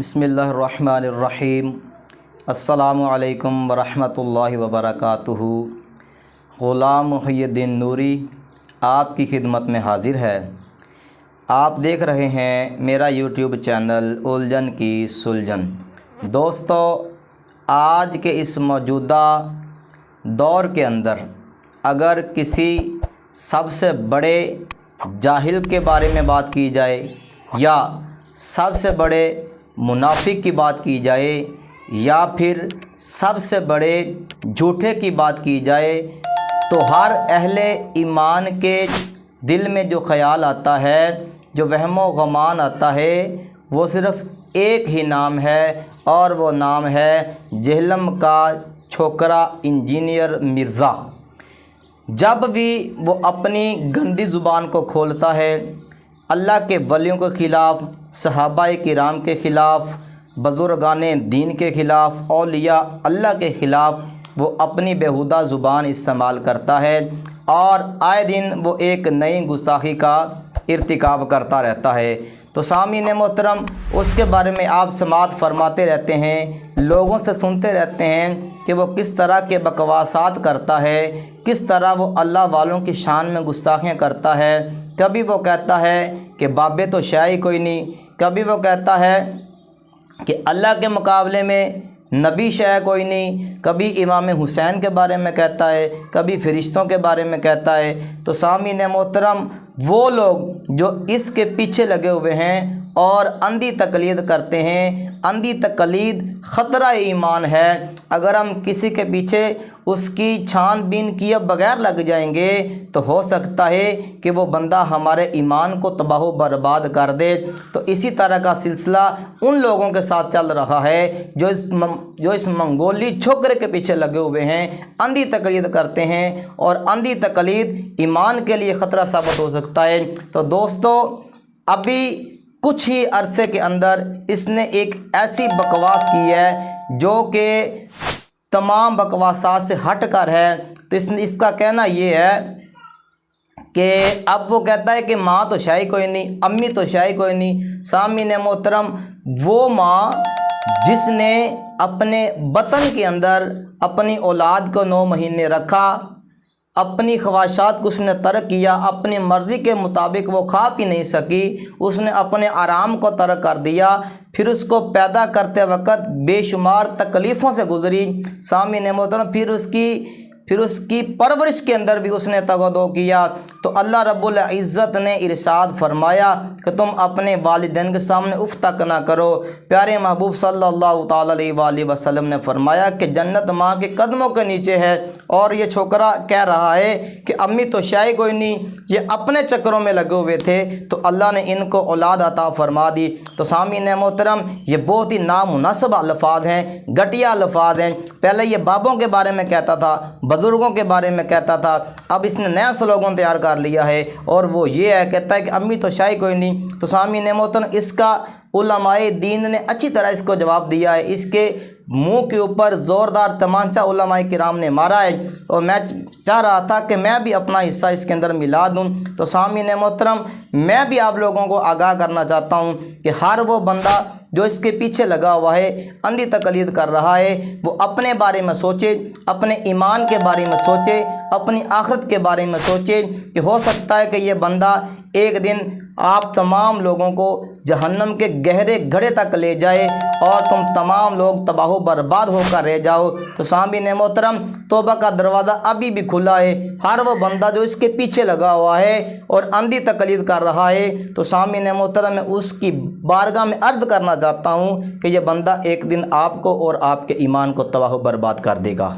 بسم اللہ الرحمن الرحیم۔ السلام علیکم ورحمۃ اللہ وبرکاتہ۔ غلام محی الدین نوری آپ کی خدمت میں حاضر ہے۔ آپ دیکھ رہے ہیں میرا یوٹیوب چینل الجھن کی سلجھن۔ دوستو، آج کے اس موجودہ دور کے اندر اگر کسی سب سے بڑے جاہل کے بارے میں بات کی جائے یا سب سے بڑے منافق کی بات کی جائے یا پھر سب سے بڑے جھوٹے کی بات کی جائے تو ہر اہل ایمان کے دل میں جو خیال آتا ہے، جو وہم و گمان آتا ہے، وہ صرف ایک ہی نام ہے اور وہ نام ہے جہلم کا چھوکرا انجینئر مرزا۔ جب بھی وہ اپنی گندی زبان کو کھولتا ہے، اللہ کے ولیوں کے خلاف، صحابہ کرام کے خلاف، بزرگان دین کے خلاف، اولیاء اللہ کے خلاف وہ اپنی بیہودہ زبان استعمال کرتا ہے اور آئے دن وہ ایک نئی گستاخی کا ارتکاب کرتا رہتا ہے۔ تو سامعین محترم، اس کے بارے میں آپ سماعت فرماتے رہتے ہیں، لوگوں سے سنتے رہتے ہیں کہ وہ کس طرح کے بکواسات کرتا ہے، کس طرح وہ اللہ والوں کی شان میں گستاخیاں کرتا ہے۔ کبھی وہ کہتا ہے کہ بابے تو شے ہی کوئی نہیں، کبھی وہ کہتا ہے کہ اللہ کے مقابلے میں نبی شے کوئی نہیں، کبھی امام حسین کے بارے میں کہتا ہے، کبھی فرشتوں کے بارے میں کہتا ہے۔ تو سامعین محترم، وہ لوگ جو اس کے پیچھے لگے ہوئے ہیں اور اندھی تقلید کرتے ہیں، اندھی تقلید خطرہ ایمان ہے۔ اگر ہم کسی کے پیچھے اس کی چھان بین کیے بغیر لگ جائیں گے تو ہو سکتا ہے کہ وہ بندہ ہمارے ایمان کو تباہ و برباد کر دے۔ تو اسی طرح کا سلسلہ ان لوگوں کے ساتھ چل رہا ہے جو اس منگولی چھوکرے کے پیچھے لگے ہوئے ہیں، اندھی تقلید کرتے ہیں، اور اندھی تقلید ایمان کے لیے خطرہ ثابت ہو سکتا ہے۔ تو دوستو، ابھی کچھ ہی عرصے کے اندر اس نے ایک ایسی بکواس کی ہے جو کہ تمام بکواسات سے ہٹ کر ہے۔ تو اس کا کہنا یہ ہے کہ اب وہ کہتا ہے کہ ماں تو شے کوئی نہیں، امی تو شے کوئی نہیں۔ سامعین محترم، وہ ماں جس نے اپنے بطن کے اندر اپنی اولاد کو 9 مہینے رکھا، اپنی خواہشات کو اس نے ترک کیا، اپنی مرضی کے مطابق وہ کھا پی نہیں سکی، اس نے اپنے آرام کو ترک کر دیا، پھر اس کو پیدا کرتے وقت بے شمار تکلیفوں سے گزری۔ سامعین محترم، پھر اس کی پرورش کے اندر بھی اس نے تگودو کیا۔ تو اللہ رب العزت نے ارشاد فرمایا کہ تم اپنے والدین کے سامنے اف تک نہ کرو۔ پیارے محبوب صلی اللہ تعالیٰ علیہ وآلہ وسلم نے فرمایا کہ جنت ماں کے قدموں کے نیچے ہے، اور یہ چھوکرا کہہ رہا ہے کہ امی تو شے کوئی نہیں، یہ اپنے چکروں میں لگے ہوئے تھے تو اللہ نے ان کو اولاد عطا فرما دی۔ تو سامعین محترم، یہ بہت ہی نامناسب الفاظ ہیں، گھٹیا الفاظ ہیں۔ پہلے یہ بابوں کے بارے میں کہتا تھا، بزرگوں کے بارے میں کہتا تھا، اب اس نے نیا سلوگن تیار کر لیا ہے اور وہ یہ ہے، کہتا ہے کہ امی تو شے کوئی نہیں۔ تو سامعین محترم، اس کا علماء دین نے اچھی طرح اس کو جواب دیا ہے۔ اس کے منہ کے اوپر زوردار تمانچہ علماء کرام نے مارا ہے، اور میں چاہ رہا تھا کہ میں بھی اپنا حصہ اس کے اندر ملا دوں۔ تو سامعین محترم، میں بھی آپ لوگوں کو آگاہ کرنا چاہتا ہوں کہ ہر وہ بندہ جو اس کے پیچھے لگا ہوا ہے، اندھی تقلید کر رہا ہے، وہ اپنے بارے میں سوچے، اپنے ایمان کے بارے میں سوچے، اپنی آخرت کے بارے میں سوچے کہ ہو سکتا ہے کہ یہ بندہ ایک دن آپ تمام لوگوں کو جہنم کے گہرے گڑھے تک لے جائے اور تم تمام لوگ تباہ و برباد ہو کر رہ جاؤ۔ تو سامعین محترم، توبہ کا دروازہ ابھی بھی کھلا ہے۔ ہر وہ بندہ جو اس کے پیچھے لگا ہوا ہے اور اندھی تقلید کر رہا ہے، تو سامعین محترم، میں اس کی بارگاہ میں عرض کرنا چاہتا ہوں کہ یہ بندہ ایک دن آپ کو اور آپ کے ایمان کو تباہ و برباد کر دے گا۔